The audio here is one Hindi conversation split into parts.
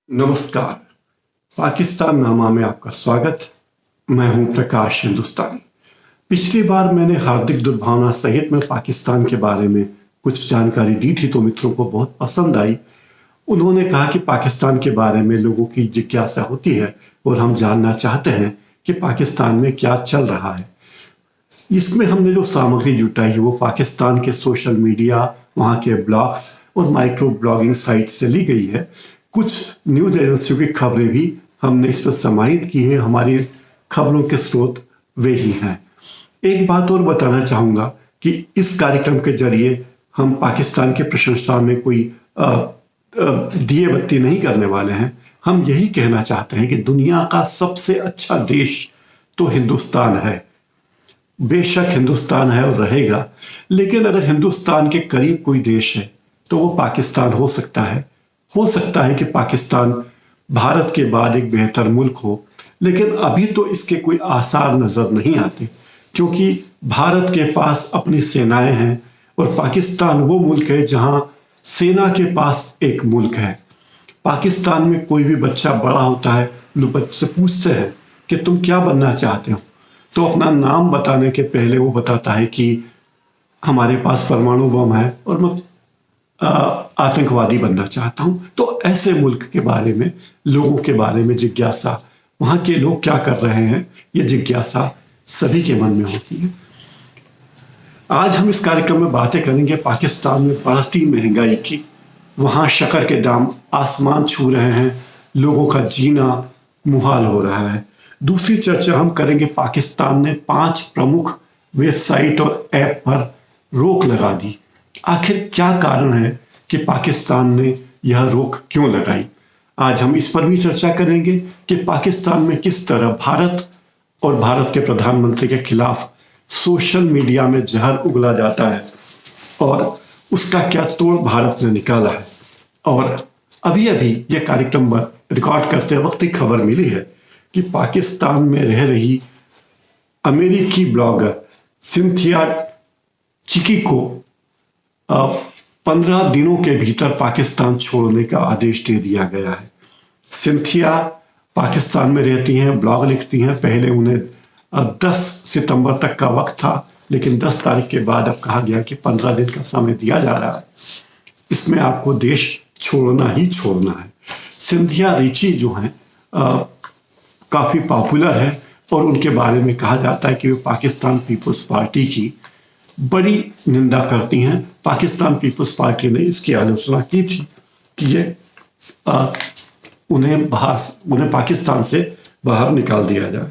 नमस्कार। पाकिस्तान नामा में आपका स्वागत। मैं हूं प्रकाश हिंदुस्तानी। पिछली बार मैंने हार्दिक दुर्भावना सहित में पाकिस्तान के बारे में कुछ जानकारी दी थी तो मित्रों को बहुत पसंद आई। उन्होंने कहा कि पाकिस्तान के बारे में लोगों की जिज्ञासा होती है और हम जानना चाहते हैं कि पाकिस्तान में क्या चल रहा है। इसमें हमने जो सामग्री जुटाई है वो पाकिस्तान के सोशल मीडिया, वहाँ के ब्लॉग्स और माइक्रो ब्लॉगिंग साइट से ली गई है। कुछ न्यूज एजेंसियों की खबरें भी हमने इस पर समाहित की है। हमारी खबरों के स्रोत वे ही हैं। एक बात और बताना चाहूँगा कि इस कार्यक्रम के जरिए हम पाकिस्तान की प्रशंसा में कोई दिए बत्ती नहीं करने वाले हैं। हम यही कहना चाहते हैं कि दुनिया का सबसे अच्छा देश तो हिंदुस्तान है। बेशक हिंदुस्तान है और रहेगा, लेकिन अगर हिंदुस्तान के करीब कोई देश है तो वो पाकिस्तान हो सकता है। हो सकता है कि पाकिस्तान भारत के बाद एक बेहतर मुल्क हो, लेकिन अभी तो इसके कोई आसार नजर नहीं आते, क्योंकि भारत के पास अपनी सेनाएं हैं और पाकिस्तान वो मुल्क है जहां सेना के पास एक मुल्क है। पाकिस्तान में कोई भी बच्चा बड़ा होता है, लोग बच्चे पूछते हैं कि तुम क्या बनना चाहते हो, तो अपना नाम बताने के पहले वो बताता है कि हमारे पास परमाणु बम है और मैं आतंकवादी बनना चाहता हूं। तो ऐसे मुल्क के बारे में, लोगों के बारे में जिज्ञासा, वहां के लोग क्या कर रहे हैं, ये जिज्ञासा सभी के मन में होती है। आज हम इस कार्यक्रम में बातें करेंगे पाकिस्तान में बढ़ती महंगाई की। वहां शक्कर के दाम आसमान छू रहे हैं, लोगों का जीना मुहाल हो रहा है। दूसरी चर्चा हम करेंगे, पाकिस्तान ने 5 प्रमुख वेबसाइट और ऐप पर रोक लगा दी। आखिर क्या कारण है कि पाकिस्तान ने यह रोक क्यों लगाई। आज हम इस पर भी चर्चा करेंगे कि पाकिस्तान में किस तरह भारत और भारत के प्रधानमंत्री के खिलाफ सोशल मीडिया में जहर उगला जाता है और उसका क्या तोड़ भारत ने निकाला है। और अभी अभी यह कार्यक्रम रिकॉर्ड करते वक्त ही खबर मिली है कि पाकिस्तान में रह रही अमेरिकी ब्लॉगर सिंथिया चिकी को 15 दिनों के भीतर पाकिस्तान छोड़ने का आदेश दे दिया गया है। सिंथिया पाकिस्तान में रहती हैं, ब्लॉग लिखती हैं। पहले उन्हें 10 सितंबर तक का वक्त था, लेकिन 10 तारीख के बाद अब कहा गया कि 15 दिन का समय दिया जा रहा है। इसमें आपको देश छोड़ना ही छोड़ना है। सिंथिया रिची जो हैं काफ़ी पॉपुलर है और उनके बारे में कहा जाता है कि वे पाकिस्तान पीपल्स पार्टी की बड़ी निंदा करती हैं। पाकिस्तान पीपल्स पार्टी ने इसकी आलोचना की थी कि ये उन्हें पाकिस्तान से बाहर निकाल दिया जाए।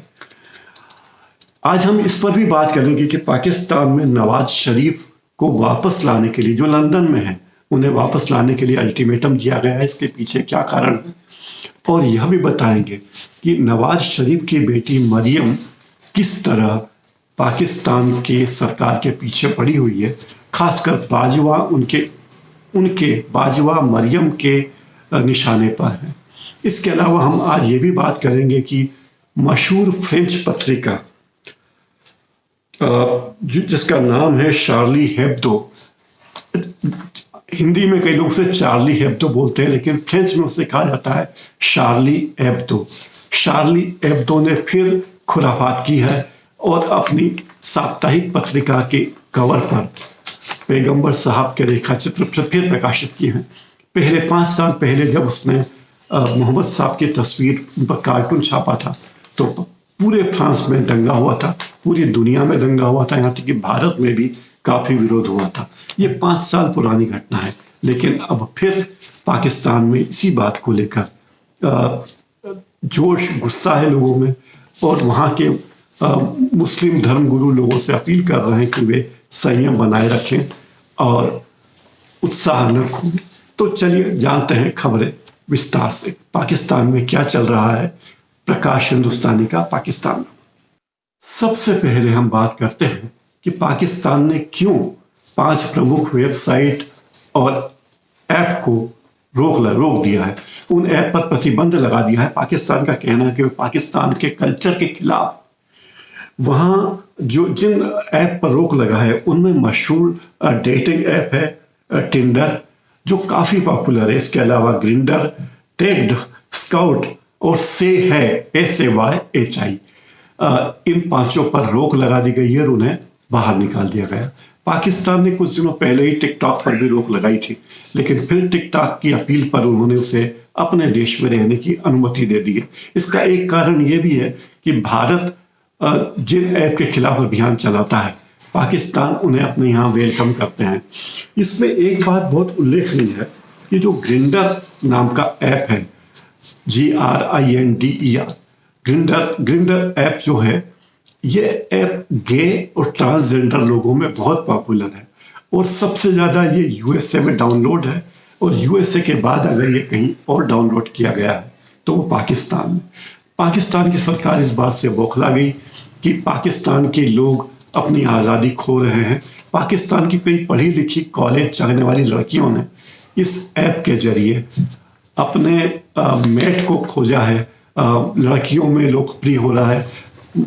आज हम इस पर भी बात करेंगे कि पाकिस्तान में नवाज शरीफ को वापस लाने के लिए, जो लंदन में है, उन्हें वापस लाने के लिए अल्टीमेटम दिया गया है। इसके पीछे क्या कारण है, और यह भी बताएंगे कि नवाज शरीफ की बेटी मरियम किस तरह पाकिस्तान के सरकार के पीछे पड़ी हुई है। खासकर बाजवा उनके बाजवा मरियम के निशाने पर है। इसके अलावा हम आज ये भी बात करेंगे कि मशहूर फ्रेंच पत्रिका जिसका नाम है शार्ली हेब्दो, हिंदी में कई लोग उसे चार्ली हेब्दो बोलते हैं, लेकिन फ्रेंच में उसे कहा जाता है शार्ली हेब्दो। शार्ली हेब्दो ने फिर खुराफात की है और अपनी साप्ताहिक पत्रिका के कवर पर पैगंबर साहब के रेखाचित्र फिर प्रकाशित किए हैं। पहले 5 साल पहले जब उसने मोहम्मद साहब की तस्वीर पर कार्टून छापा था तो पूरे फ्रांस में दंगा हुआ था, पूरी दुनिया में दंगा हुआ था, यहाँ तक कि भारत में भी काफ़ी विरोध हुआ था। ये 5 साल पुरानी घटना है, लेकिन अब फिर पाकिस्तान में इसी बात को लेकर जोश, गुस्सा है लोगों में, और वहाँ के मुस्लिम धर्मगुरु लोगों से अपील कर रहे हैं कि वे संयम बनाए रखें और उत्साह न खोएं। तो चलिए जानते हैं खबरें विस्तार से। पाकिस्तान में क्या चल रहा है, प्रकाश हिंदुस्तानी का पाकिस्तान। सबसे पहले हम बात करते हैं कि पाकिस्तान ने क्यों 5 प्रमुख वेबसाइट और ऐप को रोक दिया है, उन ऐप पर प्रतिबंध लगा दिया है। पाकिस्तान का कहना है कि वो पाकिस्तान के कल्चर के खिलाफ। वहाँ जिन ऐप पर रोक लगा है उनमें मशहूर डेटिंग ऐप है टिंडर, जो काफ़ी पॉपुलर है। इसके अलावा ग्रिंडर, टेक्ड स्काउट और से है SAYHI, इन पांचों पर रोक लगा दी गई है और उन्हें बाहर निकाल दिया गया। पाकिस्तान ने कुछ दिनों पहले ही टिकटॉक पर भी रोक लगाई थी, लेकिन फिर टिकटॉक की अपील पर उन्होंने उसे अपने देश में रहने की अनुमति दे दी है। इसका एक कारण यह भी है कि भारत जिन ऐप के खिलाफ अभियान चलाता है, पाकिस्तान उन्हें अपने यहाँ वेलकम करते हैं। इसमें एक बात बहुत उल्लेखनीय है कि जो ग्रिंडर नाम का ऐप है, GRINDER, ग्रिंडर ऐप जो है, ये ऐप गे और ट्रांसजेंडर लोगों में बहुत पॉपुलर है और सबसे ज़्यादा ये USA में डाउनलोड है, और USA के बाद अगर ये कहीं और डाउनलोड किया गया है तो वो पाकिस्तान में। पाकिस्तान की सरकार इस बात से बौखला गई कि पाकिस्तान के लोग अपनी आज़ादी खो रहे हैं। पाकिस्तान की कई पढ़ी लिखी कॉलेज जाने वाली लड़कियों ने इस ऐप के जरिए अपने मेट को खोजा है, लड़कियों में लोकप्रिय हो रहा है।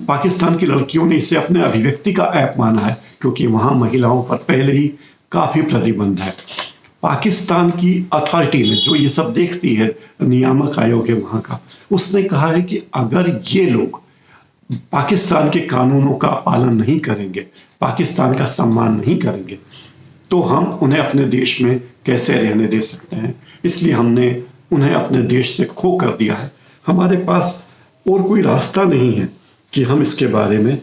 पाकिस्तान की लड़कियों ने इसे अपने अभिव्यक्ति का ऐप माना है, क्योंकि वहाँ महिलाओं पर पहले ही काफ़ी प्रतिबंध है। पाकिस्तान की अथॉरिटी ने, जो ये सब देखती है, नियामक आयोग है वहाँ का, उसने कहा है कि अगर ये लोग पाकिस्तान के कानूनों का पालन नहीं करेंगे, पाकिस्तान का सम्मान नहीं करेंगे, तो हम उन्हें अपने देश में कैसे रहने दे सकते हैं। इसलिए हमने उन्हें अपने देश से खो कर दिया है। हमारे पास और कोई रास्ता नहीं है कि हम इसके बारे में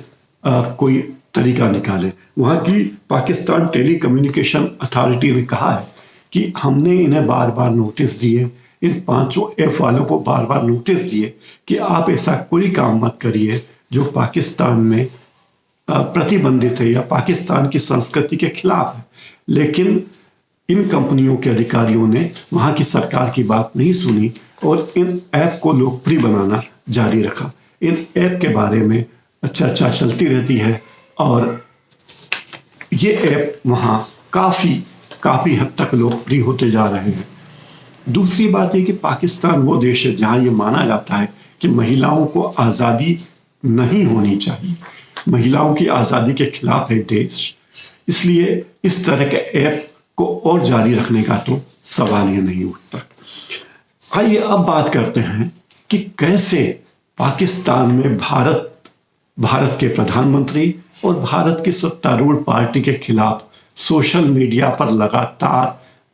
कोई तरीका निकालें। वहाँ की पाकिस्तान टेली कम्युनिकेशन अथॉरिटी ने कहा है कि हमने इन्हें बार बार नोटिस दिए, इन पांचों ऐप वालों को बार बार नोटिस दिए कि आप ऐसा कोई काम मत करिए जो पाकिस्तान में प्रतिबंधित है या पाकिस्तान की संस्कृति के खिलाफ है। लेकिन इन कंपनियों के अधिकारियों ने वहाँ की सरकार की बात नहीं सुनी और इन ऐप को लोकप्रिय बनाना जारी रखा। इन ऐप के बारे में चर्चा चलती रहती है और ये ऐप वहाँ काफ़ी हद तक लोकप्रिय होते जा रहे हैं। दूसरी बात ये कि पाकिस्तान वो देश है जहाँ ये माना जाता है कि महिलाओं को आज़ादी नहीं होनी चाहिए, महिलाओं की आज़ादी के खिलाफ है देश। इसलिए इस तरह के ऐप को और जारी रखने का तो सवाल ही नहीं उठता। आइए अब बात करते हैं कि कैसे पाकिस्तान में भारत के प्रधानमंत्री और भारत की सत्तारूढ़ पार्टी के खिलाफ सोशल मीडिया पर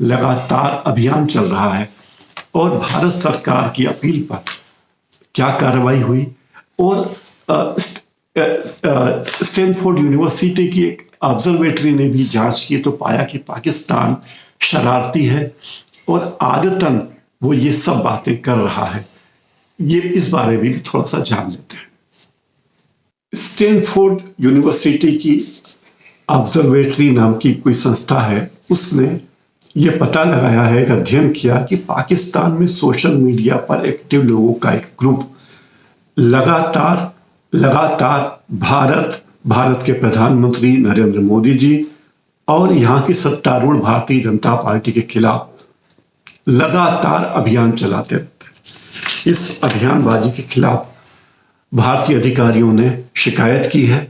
लगातार अभियान चल रहा है और भारत सरकार की अपील पर क्या कार्रवाई हुई। और स्टैनफोर्ड यूनिवर्सिटी की एक ऑब्जर्वेटरी ने भी जांच की तो पाया कि पाकिस्तान शरारती है और आदतन वो ये सब बातें कर रहा है। ये इस बारे में भी थोड़ा सा जान लेते हैं। स्टैनफोर्ड यूनिवर्सिटी की ऑब्जर्वेटरी नाम की कोई संस्था है, उसने ये पता लगाया है, एक अध्ययन किया कि पाकिस्तान में सोशल मीडिया पर एक्टिव लोगों का एक ग्रुप लगातार भारत के प्रधानमंत्री नरेंद्र मोदी जी और यहाँ की सत्तारूढ़ भारतीय जनता पार्टी के खिलाफ लगातार अभियान चलाते रहते हैं। इस अभियानबाजी के खिलाफ भारतीय अधिकारियों ने शिकायत की है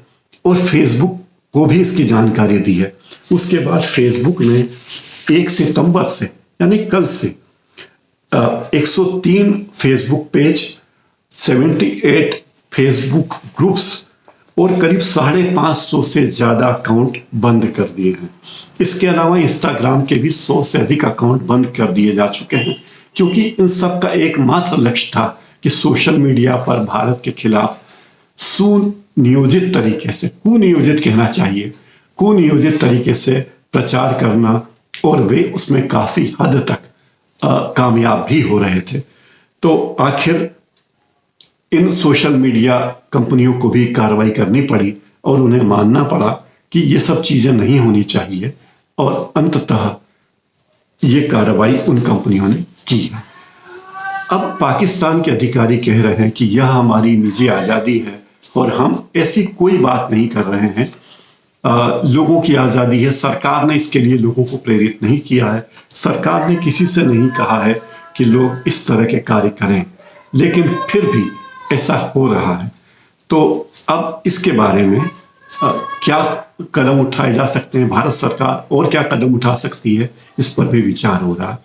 और फेसबुक को भी इसकी जानकारी दी है। उसके बाद फेसबुक ने 1 सितंबर से यानी कल से 103 फेसबुक पेज, 78 फेसबुक ग्रुप्स और करीब 550 से ज़्यादा अकाउंट बंद कर दिए हैं। इसके अलावा इंस्टाग्राम के भी 100 से अधिक अकाउंट बंद कर दिए जा चुके हैं, क्योंकि इन सब का एकमात्र लक्ष्य था कि सोशल मीडिया पर भारत के खिलाफ सुनियोजित तरीके से, कुनियोजित कहना चाहिए, कुनियोजित तरीके से प्रचार करना, और वे उसमें काफ़ी हद तक कामयाब भी हो रहे थे। तो आखिर इन सोशल मीडिया कंपनियों को भी कार्रवाई करनी पड़ी और उन्हें मानना पड़ा कि ये सब चीज़ें नहीं होनी चाहिए, और अंततः ये कार्रवाई उन कंपनियों ने की। अब पाकिस्तान के अधिकारी कह रहे हैं कि यह हमारी निजी आज़ादी है और हम ऐसी कोई बात नहीं कर रहे हैं, लोगों की आज़ादी है। सरकार ने इसके लिए लोगों को प्रेरित नहीं किया है, सरकार ने किसी से नहीं कहा है कि लोग इस तरह के कार्य करें, लेकिन फिर भी ऐसा हो रहा है। तो अब इसके बारे में क्या कदम उठाए जा सकते हैं, भारत सरकार और क्या कदम उठा सकती है, इस पर भी विचार हो रहा है।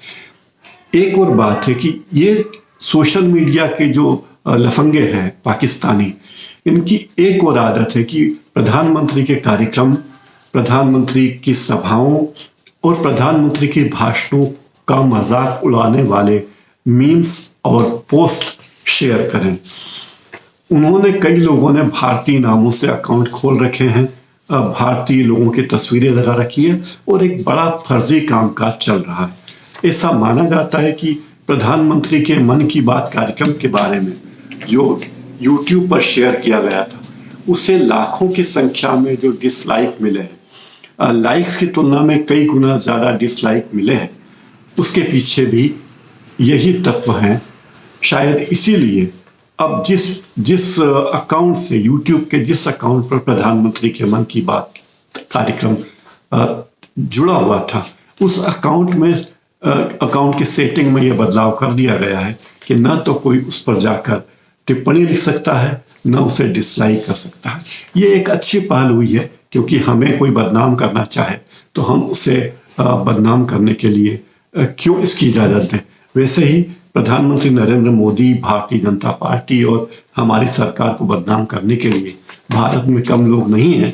एक और बात है कि ये सोशल मीडिया के जो लफंगे हैं पाकिस्तानी, इनकी एक और आदत है कि प्रधानमंत्री के कार्यक्रम, प्रधानमंत्री की सभाओं और प्रधानमंत्री के भाषणों का मजाक उड़ाने वाले मीम्स और पोस्ट शेयर करें। उन्होंने, कई लोगों ने भारतीय नामों से अकाउंट खोल रखे हैं, भारतीय लोगों की तस्वीरें लगा रखी है और एक बड़ा फर्जी कामकाज चल रहा है। ऐसा माना जाता है कि प्रधानमंत्री के मन की बात कार्यक्रम के बारे में जो YouTube पर शेयर किया गया था, उसे लाखों की संख्या में जो डिसलाइक मिले हैं, लाइक्स की तुलना में कई गुना ज्यादा डिसलाइक मिले हैं, उसके पीछे भी यही तत्व हैं। शायद इसीलिए अब जिस अकाउंट से, YouTube के जिस अकाउंट पर प्रधानमंत्री के मन की बात कार्यक्रम जुड़ा हुआ था, उस अकाउंट की सेटिंग में यह बदलाव कर दिया गया है कि न तो कोई उस पर जाकर टिप्पणी लिख सकता है, न उसे डिसलाइक कर सकता है। ये एक अच्छी पहल हुई है, क्योंकि हमें कोई बदनाम करना चाहे तो हम उसे बदनाम करने के लिए क्यों इसकी इजाजत दें। वैसे ही प्रधानमंत्री नरेंद्र मोदी, भारतीय जनता पार्टी और हमारी सरकार को बदनाम करने के लिए भारत में कम लोग नहीं हैं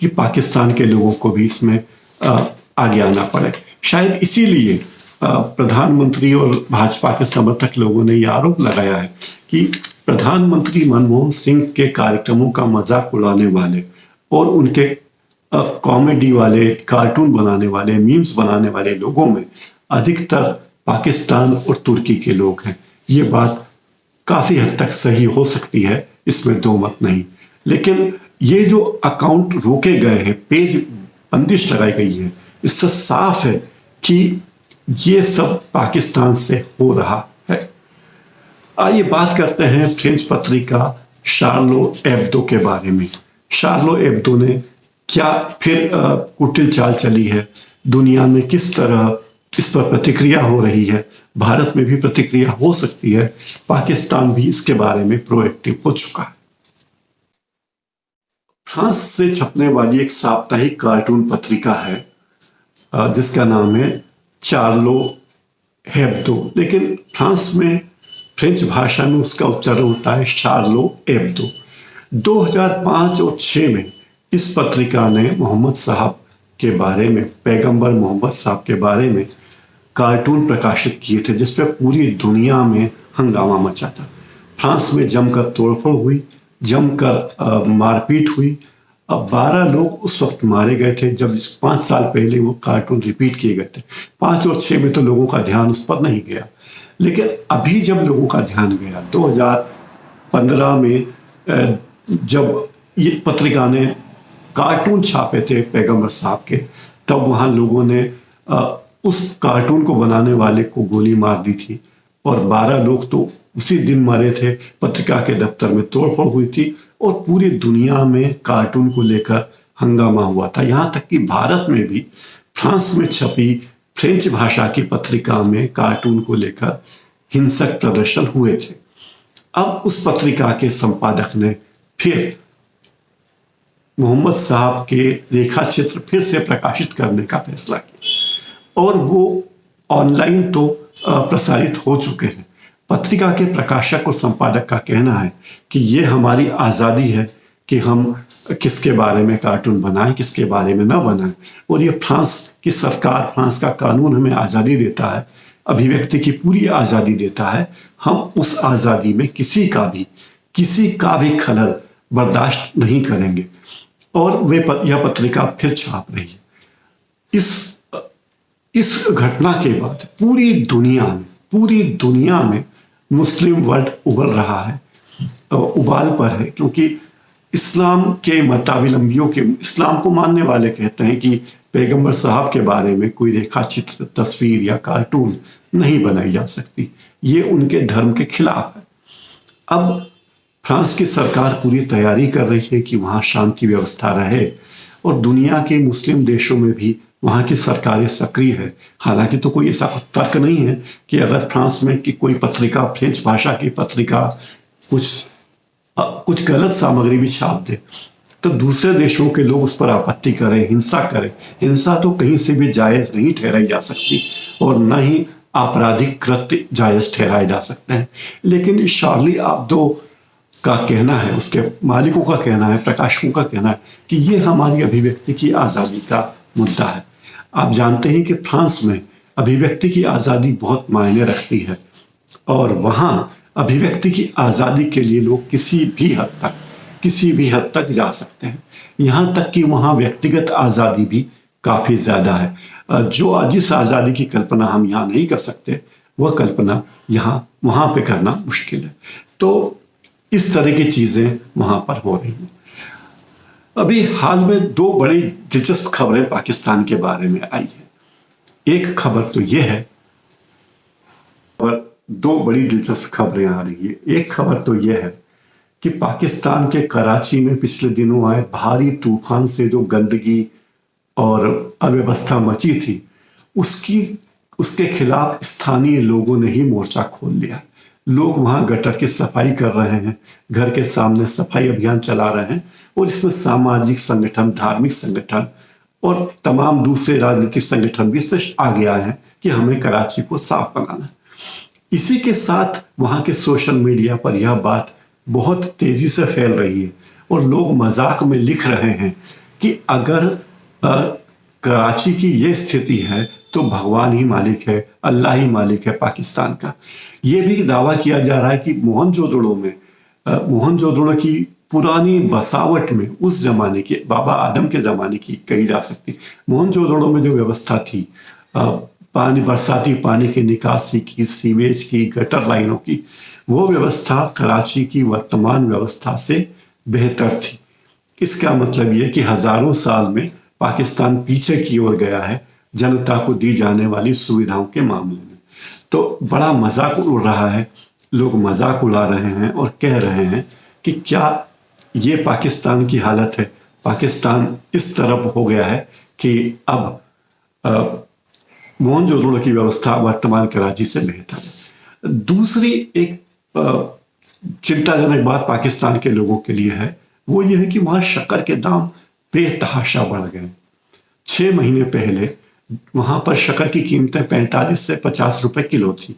कि पाकिस्तान के लोगों को भी इसमें आगे आना पड़े। शायद इसीलिए प्रधानमंत्री और भाजपा के समर्थक लोगों ने यह आरोप लगाया है कि प्रधानमंत्री मनमोहन सिंह के कार्यक्रमों का मजाक उड़ाने वाले और उनके कॉमेडी वाले, कार्टून बनाने वाले, मीम्स बनाने वाले लोगों में अधिकतर पाकिस्तान और तुर्की के लोग हैं। ये बात काफी हद तक सही हो सकती है, इसमें दो मत नहीं। लेकिन ये जो अकाउंट रोके गए हैं, पेज बंदिश लगाई गई है, इससे साफ है कि ये सब पाकिस्तान से हो रहा है। आइए बात करते हैं फ्रेंच पत्रिका शार्लो एब्दो के बारे में। शार्लो एब्दो ने क्या फिर कुटिल चाल चली है, दुनिया में किस तरह इस पर प्रतिक्रिया हो रही है, भारत में भी प्रतिक्रिया हो सकती है, पाकिस्तान भी इसके बारे में प्रोएक्टिव हो चुका है। फ्रांस से छपने वाली एक साप्ताहिक कार्टून पत्रिका है जिसका नाम है चार्लो हेब्दो, लेकिन फ्रांस में फ्रेंच भाषा में उसका उच्चारण होता है शार्लो एब्दो। 2005 और 6 में इस पत्रिका ने मोहम्मद साहब के बारे में, पैगंबर मोहम्मद साहब के बारे में कार्टून प्रकाशित किए थे, जिस पर पूरी दुनिया में हंगामा मचा था। फ्रांस में जमकर तोड़फोड़ हुई, जमकर मारपीट हुई। 12 लोग उस वक्त मारे गए थे जब 5 साल पहले वो कार्टून रिपीट किए गए थे। 5 और 6 में तो लोगों का ध्यान उस पर नहीं गया, लेकिन अभी जब लोगों का ध्यान गया 2015 में जब ये पत्रिका ने कार्टून छापे थे पैगंबर साहब के, तब वहाँ लोगों ने उस कार्टून को बनाने वाले को गोली मार दी थी और 12 लोग तो उसी दिन मरे थे। पत्रिका के दफ्तर में तोड़फोड़ हुई थी और पूरी दुनिया में कार्टून को लेकर हंगामा हुआ था। यहाँ तक कि भारत में भी फ्रांस में छपी फ्रेंच भाषा की पत्रिका में कार्टून को लेकर हिंसक प्रदर्शन हुए थे। अब उस पत्रिका के संपादक ने फिर मोहम्मद साहब के रेखा चित्र फिर से प्रकाशित करने का फैसला किया और वो ऑनलाइन तो प्रसारित हो चुके हैं। पत्रिका के प्रकाशक और संपादक का कहना है कि ये हमारी आज़ादी है कि हम किसके बारे में कार्टून बनाएं, किसके बारे में न बनाएं, और ये फ्रांस की सरकार, फ्रांस का कानून हमें आज़ादी देता है, अभिव्यक्ति की पूरी आज़ादी देता है। हम उस आज़ादी में किसी का भी खलल बर्दाश्त नहीं करेंगे। और यह पत्रिका फिर छाप रही है। इस घटना के बाद पूरी दुनिया में मुस्लिम वर्ल्ड उबल रहा है, उबाल पर है, क्योंकि इस्लाम के मतावलंबियों के, इस्लाम को मानने वाले कहते हैं कि पैगंबर साहब के बारे में कोई रेखा चित्र, तस्वीर या कार्टून नहीं बनाई जा सकती। ये उनके धर्म के खिलाफ है। अब फ्रांस की सरकार पूरी तैयारी कर रही है कि वहाँ शांति व्यवस्था रहे और दुनिया के मुस्लिम देशों में भी वहाँ की सरकारें सक्रिय है। हालांकि तो कोई ऐसा तर्क नहीं है कि अगर फ्रांस में की कोई पत्रिका, फ्रेंच भाषा की पत्रिका कुछ गलत सामग्री भी छाप दे तो दूसरे देशों के लोग उस पर आपत्ति करें, हिंसा करें। हिंसा तो कहीं से भी जायज नहीं ठहराई जा सकती और न ही आपराधिक कृत्य जायज ठहराए जा सकते हैं। लेकिन शार्ली एब्दो का कहना है, उसके मालिकों का कहना है, प्रकाशकों का कहना है कि ये हमारी अभिव्यक्ति की आज़ादी का मुद्दा है। आप जानते हैं कि फ्रांस में अभिव्यक्ति की आज़ादी बहुत मायने रखती है और वहाँ अभिव्यक्ति की आज़ादी के लिए लोग किसी भी हद तक जा सकते हैं। यहाँ तक कि वहाँ व्यक्तिगत आज़ादी भी काफ़ी ज़्यादा है। जिस आज़ादी की कल्पना हम यहाँ नहीं कर सकते, वह कल्पना यहाँ वहाँ पे करना मुश्किल है। तो इस तरह की चीज़ें वहाँ पर हो रही हैं। अभी हाल में दो बड़ी दिलचस्प खबरें पाकिस्तान के बारे में आई है। एक खबर तो ये है, और दो बड़ी दिलचस्प खबरें आ रही है। एक खबर तो यह है कि पाकिस्तान के कराची में पिछले दिनों आए भारी तूफान से जो गंदगी और अव्यवस्था मची थी, उसके खिलाफ स्थानीय लोगों ने ही मोर्चा खोल लिया। लोग वहां गटर की सफाई कर रहे हैं, घर के सामने सफाई अभियान चला रहे हैं और इसमें सामाजिक संगठन, धार्मिक संगठन और तमाम दूसरे राजनीतिक संगठन भी इसमें आगे आए हैं कि हमें कराची को साफ बनाना है। इसी के साथ वहां के सोशल मीडिया पर यह बात बहुत तेजी से फैल रही है और लोग मजाक में लिख रहे हैं कि अगर कराची की ये स्थिति है तो भगवान ही मालिक है, अल्लाह ही मालिक है पाकिस्तान का। ये भी दावा किया जा रहा है कि मोहनजोदड़ो की पुरानी बसावट में, उस जमाने के बाबा आदम के जमाने की कही जा सकती, मोहनजोदड़ो में जो व्यवस्था थी बरसाती पानी की निकासी की, सीवेज की, गटर लाइनों की, वो व्यवस्था कराची की वर्तमान व्यवस्था से बेहतर थी। इसका मतलब ये कि हजारों साल में पाकिस्तान पीछे की ओर गया है जनता को दी जाने वाली सुविधाओं के मामले में। तो बड़ा मजाक उड़ रहा है, लोग मजाक उड़ा रहे हैं और कह रहे हैं कि क्या ये पाकिस्तान की हालत है। पाकिस्तान इस तरफ हो गया है कि अब मोहनजोदड़ो की व्यवस्था वर्तमान कराची से बेहतर है। दूसरी एक चिंताजनक बात पाकिस्तान के लोगों के लिए है, वो ये है कि वहां शक्कर के दाम बेतहाशा बढ़ गए। 6 महीने पहले वहां पर शक्कर की कीमतें 45 से 50 रुपए किलो थी,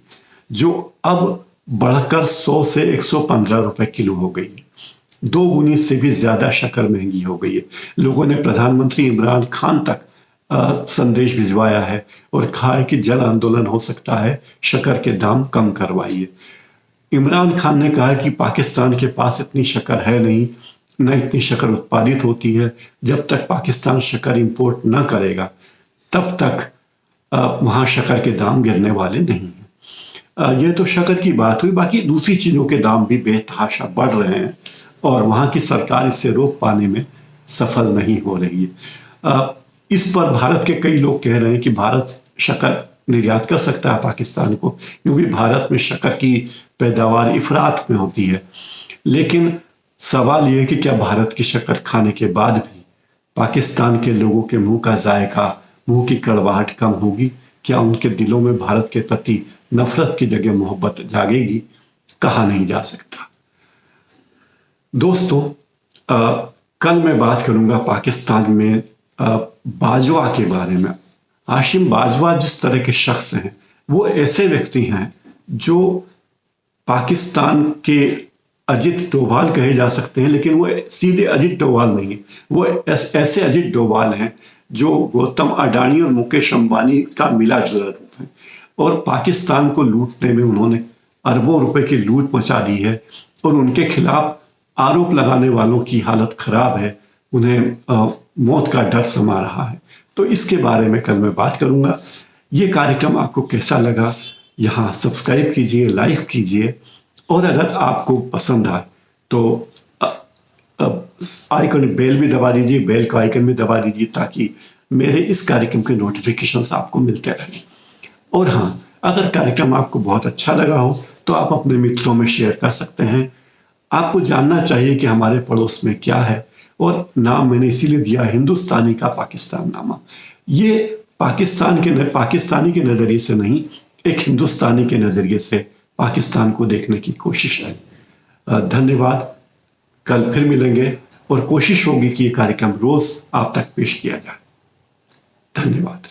जो अब बढ़कर 100 से 115 रुपए किलो हो गई है। 2 गुनी से भी ज्यादा शक्कर महंगी हो गई है। लोगों ने प्रधानमंत्री इमरान खान तक संदेश भिजवाया है और कहा है कि जन आंदोलन हो सकता है, शक्कर के दाम कम करवाइए। इमरान खान ने कहा कि पाकिस्तान के पास इतनी शक्कर है नहीं, न इतनी शक्कर उत्पादित होती है। जब तक पाकिस्तान शक्कर इंपोर्ट न करेगा तब तक वहां शक्कर के दाम गिरने वाले नहीं हैं। यह तो शक्कर की बात हुई, बाकी दूसरी चीजों के दाम भी बेतहाशा बढ़ रहे हैं और वहां की सरकार इसे रोक पाने में सफल नहीं हो रही है। इस पर भारत के कई लोग कह रहे हैं कि भारत शक्कर निर्यात कर सकता है पाकिस्तान को, क्योंकि भारत में शक्कर की पैदावार इफरात में होती है। लेकिन सवाल यह है कि क्या भारत की शक्कर खाने के बाद भी पाकिस्तान के लोगों के मुंह का जायका, मुंह की कड़वाहट कम होगी? क्या उनके दिलों में भारत के प्रति नफरत की जगह मोहब्बत जागेगी? कहा नहीं जा सकता। दोस्तों, कल मैं बात करूंगा पाकिस्तान में बाजवा के बारे में। हाशिम बाजवा जिस तरह के शख्स हैं, वो ऐसे व्यक्ति हैं जो पाकिस्तान के अजित डोभाल कहे जा सकते हैं, लेकिन वो सीधे अजित डोभाल नहीं है। वो ऐसे अजित डोभाल हैं जो गौतम अडानी और मुकेश अंबानी का मिला जुला रूप है और पाकिस्तान को लूटने में उन्होंने अरबों रुपए की लूट मचा दी है और उनके खिलाफ आरोप लगाने वालों की हालत खराब है, उन्हें मौत का डर समा रहा है। तो इसके बारे में कल मैं बात करूंगा। ये कार्यक्रम आपको कैसा लगा, यहाँ सब्सक्राइब कीजिए, लाइक कीजिए और अगर आपको पसंद आए तो आइकन बेल भी दबा दीजिए, बेल का आइकन भी दबा दीजिए ताकि मेरे इस कार्यक्रम के नोटिफिकेशंस आपको मिलते रहें। और हाँ, अगर कार्यक्रम आपको बहुत अच्छा लगा हो तो आप अपने मित्रों में शेयर कर सकते हैं। आपको जानना चाहिए कि हमारे पड़ोस में क्या है, और नाम मैंने इसीलिए दिया हिंदुस्तानी का पाकिस्तान नामा। ये पाकिस्तानी के नजरिए से नहीं, एक हिंदुस्तानी के नजरिए से पाकिस्तान को देखने की कोशिश है। धन्यवाद। कल फिर मिलेंगे और कोशिश होगी कि ये कार्यक्रम रोज आप तक पेश किया जाए। धन्यवाद।